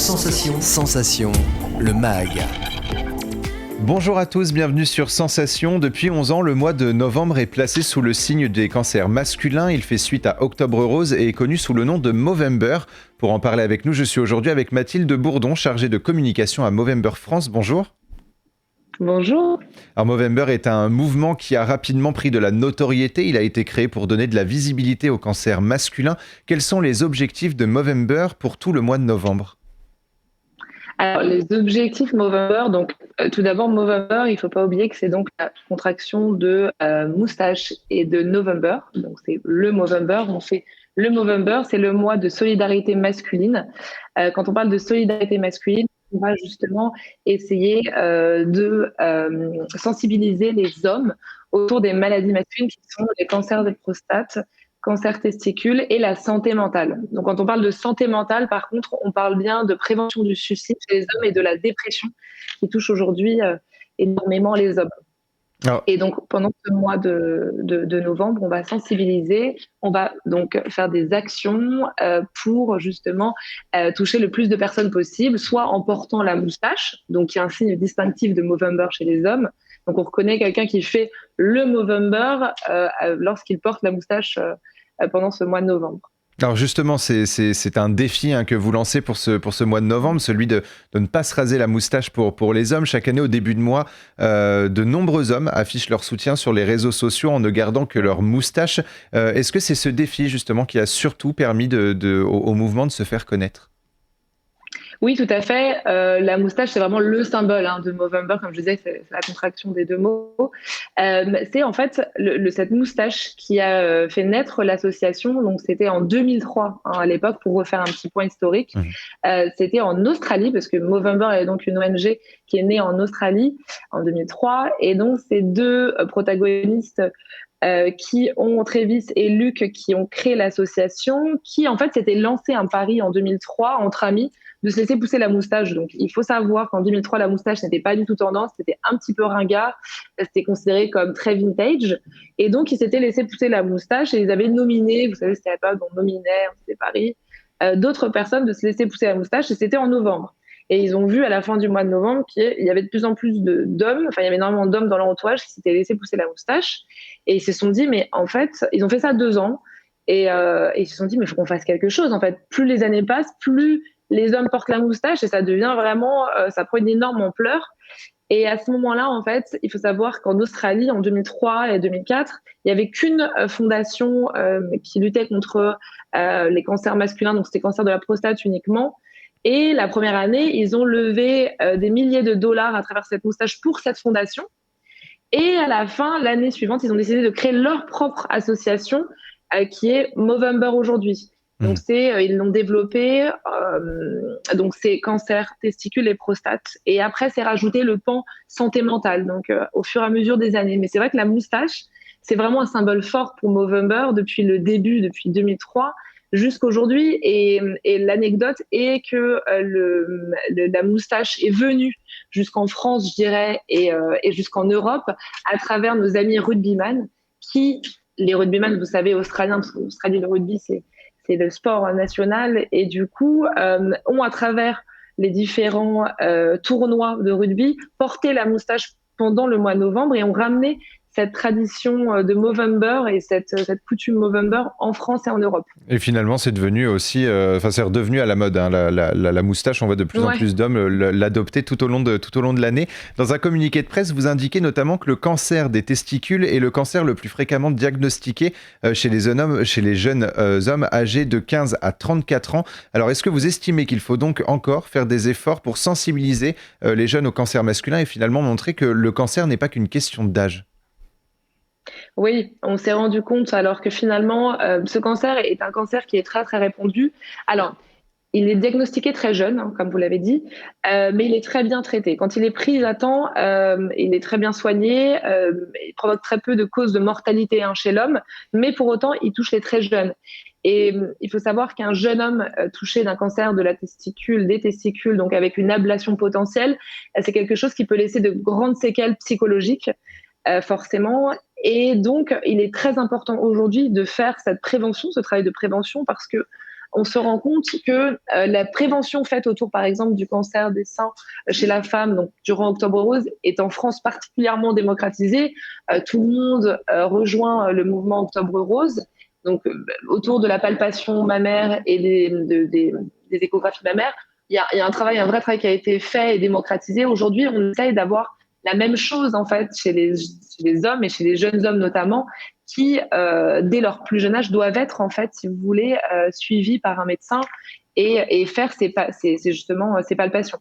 Sensation, le MAG. Bonjour à tous, bienvenue sur Sensation. Depuis 11 ans, le mois de novembre est placé sous le signe des cancers masculins. Il fait suite à Octobre Rose et est connu sous le nom de Movember. Pour en parler avec nous, je suis aujourd'hui avec Mathilde Bourdon, chargée de communication à Movember France. Bonjour. Bonjour. Alors Movember est un mouvement qui a rapidement pris de la notoriété. Il a été créé pour donner de la visibilité au cancer masculin. Quels sont les objectifs de Movember pour tout le mois de novembre ? Alors, les objectifs Movember, tout d'abord, Movember, il ne faut pas oublier que c'est donc la contraction de moustache et de November. Donc, c'est le Movember. On fait le Movember, c'est le mois de solidarité masculine. Quand on parle de solidarité masculine, on va justement essayer de sensibiliser les hommes autour des maladies masculines qui sont les cancers de prostate, cancer testicule et la santé mentale. Donc, quand on parle de santé mentale, par contre, on parle bien de prévention du suicide chez les hommes et de la dépression qui touche aujourd'hui énormément les hommes. Alors, Et donc, pendant ce mois de novembre, on va sensibiliser, on va donc faire des actions pour justement toucher le plus de personnes possible, soit en portant la moustache, donc qui est un signe distinctif de Movember chez les hommes. Donc, on reconnaît quelqu'un qui fait le Movember lorsqu'il porte la moustache pendant ce mois de novembre. Alors justement, c'est un défi que vous lancez pour ce mois de novembre, celui de ne pas se raser la moustache pour les hommes. Chaque année, au début de mois, de nombreux hommes affichent leur soutien sur les réseaux sociaux en ne gardant que leur moustache. Est-ce que c'est ce défi justement qui a surtout permis au mouvement de se faire connaître ? Oui, tout à fait. La moustache, c'est vraiment le symbole de Movember. Comme je disais, c'est la contraction des deux mots. C'est en fait cette moustache qui a fait naître l'association. Donc, c'était en 2003 à l'époque, pour refaire un petit point historique. C'était en Australie, parce que Movember est donc une ONG qui est née en Australie en 2003. Et donc, ces deux protagonistes qui ont, Travis et Luc, qui ont créé l'association, qui en fait s'était lancé un pari en 2003 entre amis de se laisser pousser la moustache. Donc, il faut savoir qu'en 2003, la moustache n'était pas du tout tendance, c'était un petit peu ringard, c'était considéré comme très vintage. Et donc, ils s'étaient laissé pousser la moustache et ils avaient nominé, vous savez, c'était à l'époque, on nominait, on faisait paris, d'autres personnes de se laisser pousser la moustache, et c'était en novembre. Et ils ont vu à la fin du mois de novembre qu'il y avait de plus en plus d'hommes, enfin, il y avait énormément d'hommes dans leur entourage qui s'étaient laissés pousser la moustache. Et ils se sont dit, mais en fait, ils ont fait ça 2 ans. Et ils se sont dit, mais il faut qu'on fasse quelque chose. En fait, plus les années passent, plus les hommes portent la moustache et ça devient vraiment, ça prend une énorme ampleur. Et à ce moment-là, en fait, il faut savoir qu'en Australie, en 2003 et 2004, il n'y avait qu'une fondation qui luttait contre les cancers masculins, donc c'était cancer de la prostate uniquement. Et la première année, ils ont levé des milliers de dollars à travers cette moustache pour cette fondation. Et à la fin, l'année suivante, ils ont décidé de créer leur propre association qui est Movember aujourd'hui. Donc, ils l'ont développé, donc c'est cancer, testicule et prostate. Et après, c'est rajouté le pan santé mentale, donc au fur et à mesure des années. Mais c'est vrai que la moustache, c'est vraiment un symbole fort pour Movember depuis le début, depuis 2003 jusqu'aujourd'hui. Et l'anecdote est que la moustache est venue jusqu'en France, je dirais, et jusqu'en Europe à travers nos amis rugbyman les rugbyman, vous savez, australiens, parce qu'en Australie, le rugby, c'est le sport national, et du coup, ont à travers les différents tournois de rugby porté la moustache pendant le mois de novembre et ont ramené cette tradition de Movember et cette coutume Movember en France et en Europe. Et finalement, c'est devenu aussi, c'est redevenu à la mode. La moustache, on voit de plus en plus d'hommes l'adopter tout au long de l'année. Dans un communiqué de presse, vous indiquez notamment que le cancer des testicules est le cancer le plus fréquemment diagnostiqué chez les jeunes hommes âgés de 15 à 34 ans. Alors, est-ce que vous estimez qu'il faut donc encore faire des efforts pour sensibiliser les jeunes au cancer masculin et finalement montrer que le cancer n'est pas qu'une question d'âge ? Oui, on s'est rendu compte alors que finalement, ce cancer est un cancer qui est très, très répandu. Alors, il est diagnostiqué très jeune, comme vous l'avez dit, mais il est très bien traité. Quand il est pris à temps, il est très bien soigné, il provoque très peu de causes de mortalité chez l'homme, mais pour autant, il touche les très jeunes. Et il faut savoir qu'un jeune homme touché d'un cancer de la testicule, des testicules, donc avec une ablation potentielle, c'est quelque chose qui peut laisser de grandes séquelles psychologiques, forcément. Et donc, il est très important aujourd'hui de faire cette prévention, ce travail de prévention, parce que on se rend compte que la prévention faite autour, par exemple, du cancer des seins chez la femme, donc durant Octobre Rose, est en France particulièrement démocratisée. Tout le monde rejoint le mouvement Octobre Rose, donc autour de la palpation mammaire et des échographies mammaires. Il y a un vrai travail qui a été fait et démocratisé. Aujourd'hui, on essaye d'avoir la même chose en fait chez les hommes et chez les jeunes hommes notamment, qui dès leur plus jeune âge doivent être en fait, si vous voulez, suivis par un médecin et faire justement ces palpations.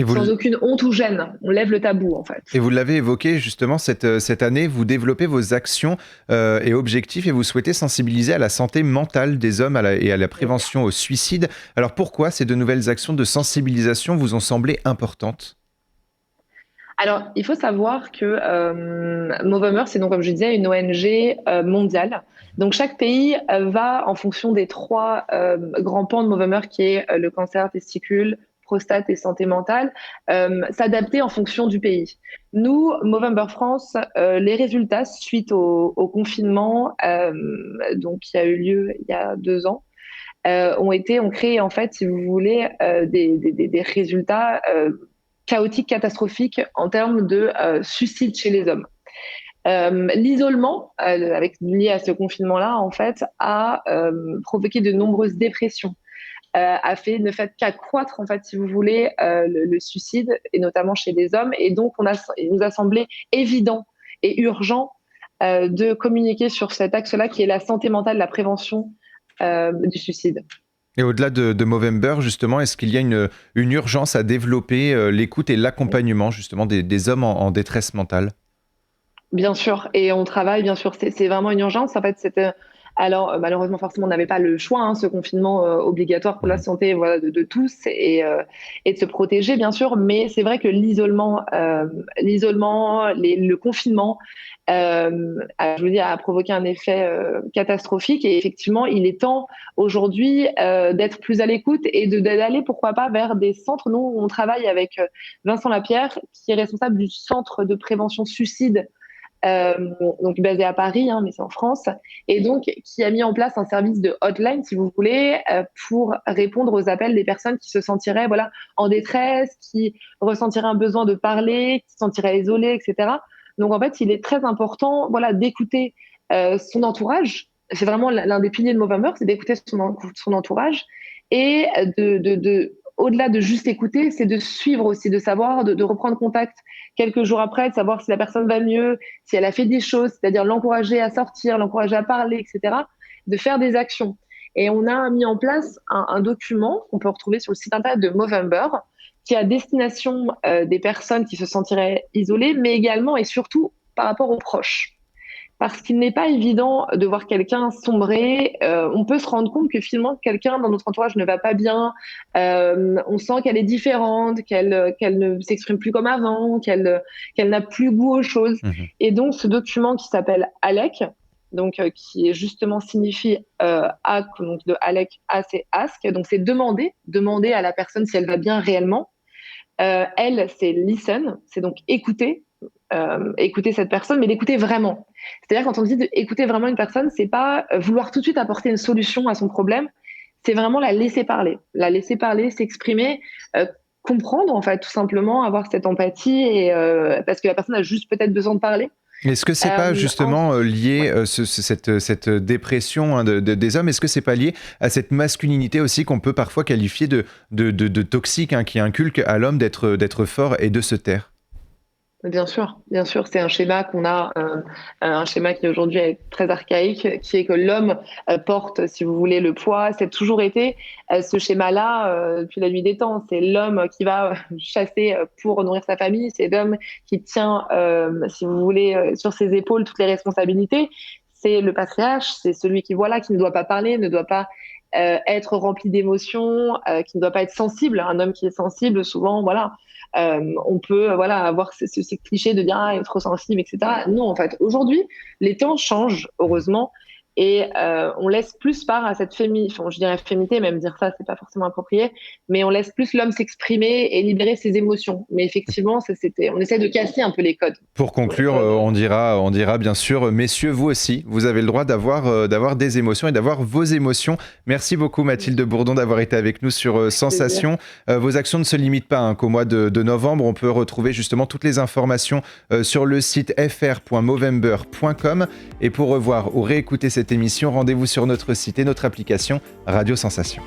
Sans aucune honte ou gêne, on lève le tabou en fait. Et vous l'avez évoqué justement cette année, vous développez vos actions et objectifs et vous souhaitez sensibiliser à la santé mentale des hommes et à la prévention au suicide. Alors pourquoi ces 2 nouvelles actions de sensibilisation vous ont semblé importantes ? Alors, il faut savoir que Movember, c'est donc, comme je disais, une ONG mondiale. Donc, chaque pays va, en fonction des 3 grands pans de Movember, qui est le cancer testicule, prostate et santé mentale, s'adapter en fonction du pays. Nous, Movember France, les résultats suite au confinement, donc qui a eu lieu il y a 2 ans, ont créé en fait, si vous voulez, des résultats chaotique, catastrophique en termes de suicide chez les hommes. L'isolement, lié à ce confinement-là, en fait, a provoqué de nombreuses dépressions, ne fait qu'accroître, en fait, si vous voulez, le suicide, et notamment chez les hommes. Et donc, il nous a semblé évident et urgent de communiquer sur cet axe-là, qui est la santé mentale, la prévention du suicide. Et au-delà de Movember, justement, est-ce qu'il y a une urgence à développer l'écoute et l'accompagnement justement des hommes en détresse mentale ? Bien sûr, et on travaille, bien sûr, c'est vraiment une urgence. En fait, alors malheureusement, forcément, on n'avait pas le choix, hein, ce confinement obligatoire pour la santé, voilà, de tous et de se protéger, bien sûr. Mais c'est vrai que l'isolement, le confinement, je vous dis, a provoqué un effet catastrophique. Et effectivement, il est temps aujourd'hui d'être plus à l'écoute et d'aller, pourquoi pas, vers des centres. Nous, on travaille avec Vincent Lapierre, qui est responsable du centre de prévention suicide, donc basé à Paris, hein, mais c'est en France, et donc qui a mis en place un service de hotline, si vous voulez, pour répondre aux appels des personnes qui se sentiraient en détresse, qui ressentiraient un besoin de parler, qui se sentiraient isolées, etc. Donc en fait, il est très important d'écouter son entourage. C'est vraiment l'un des piliers de Movember, c'est d'écouter son entourage et au-delà de juste écouter, c'est de suivre aussi, de savoir, de reprendre contact quelques jours après, de savoir si la personne va mieux, si elle a fait des choses, c'est-à-dire l'encourager à sortir, l'encourager à parler, etc., de faire des actions. Et on a mis en place un document qu'on peut retrouver sur le site internet de Movember, qui est à destination des personnes qui se sentiraient isolées, mais également et surtout par rapport aux proches. Parce qu'il n'est pas évident de voir quelqu'un sombrer. On peut se rendre compte que finalement, quelqu'un dans notre entourage ne va pas bien. On sent qu'elle est différente, qu'elle ne s'exprime plus comme avant, qu'elle n'a plus goût aux choses. Et donc, ce document qui s'appelle ALEC, donc qui est justement signifie donc de ALEC, A c'est ask, donc c'est demander à la personne si elle va bien réellement. Elle, c'est listen, c'est donc écouter cette personne, mais l'écouter vraiment. C'est-à-dire, quand on dit d'écouter vraiment une personne, c'est pas vouloir tout de suite apporter une solution à son problème, c'est vraiment la laisser parler, s'exprimer, comprendre, en fait, tout simplement, avoir cette empathie, parce que la personne a juste peut-être besoin de parler. Est-ce que c'est pas justement lié, cette dépression, hein, des hommes, est-ce que c'est pas lié à cette masculinité aussi qu'on peut parfois qualifier de toxique, hein, qui inculque à l'homme d'être fort et de se taire ? Bien sûr, c'est un schéma qu'on a, un schéma qui aujourd'hui est très archaïque, qui est que l'homme porte, si vous voulez, le poids. C'est toujours été ce schéma-là depuis la nuit des temps. C'est l'homme qui va chasser pour nourrir sa famille, c'est l'homme qui tient, si vous voulez, sur ses épaules toutes les responsabilités. C'est le patriarche, c'est celui qui ne doit pas parler, ne doit pas être rempli d'émotions, qui ne doit pas être sensible. Un homme qui est sensible, souvent, on peut avoir ces clichés de dire être sensible, etc. Non, en fait, aujourd'hui, les temps changent, heureusement, et on laisse plus part à cette je dirais féminité, même dire ça, c'est pas forcément approprié, mais on laisse plus l'homme s'exprimer et libérer ses émotions. Mais effectivement, on essaie de casser un peu les codes. Pour conclure, on dira bien sûr, messieurs, vous aussi, vous avez le droit d'avoir des émotions et d'avoir vos émotions. Merci beaucoup Mathilde Bourdon d'avoir été avec nous sur Sensation. Vos actions ne se limitent pas qu'au mois de novembre. On peut retrouver justement toutes les informations sur le site fr.movember.com. Et pour revoir ou réécouter cette émission, rendez-vous sur notre site et notre application Radio Sensation.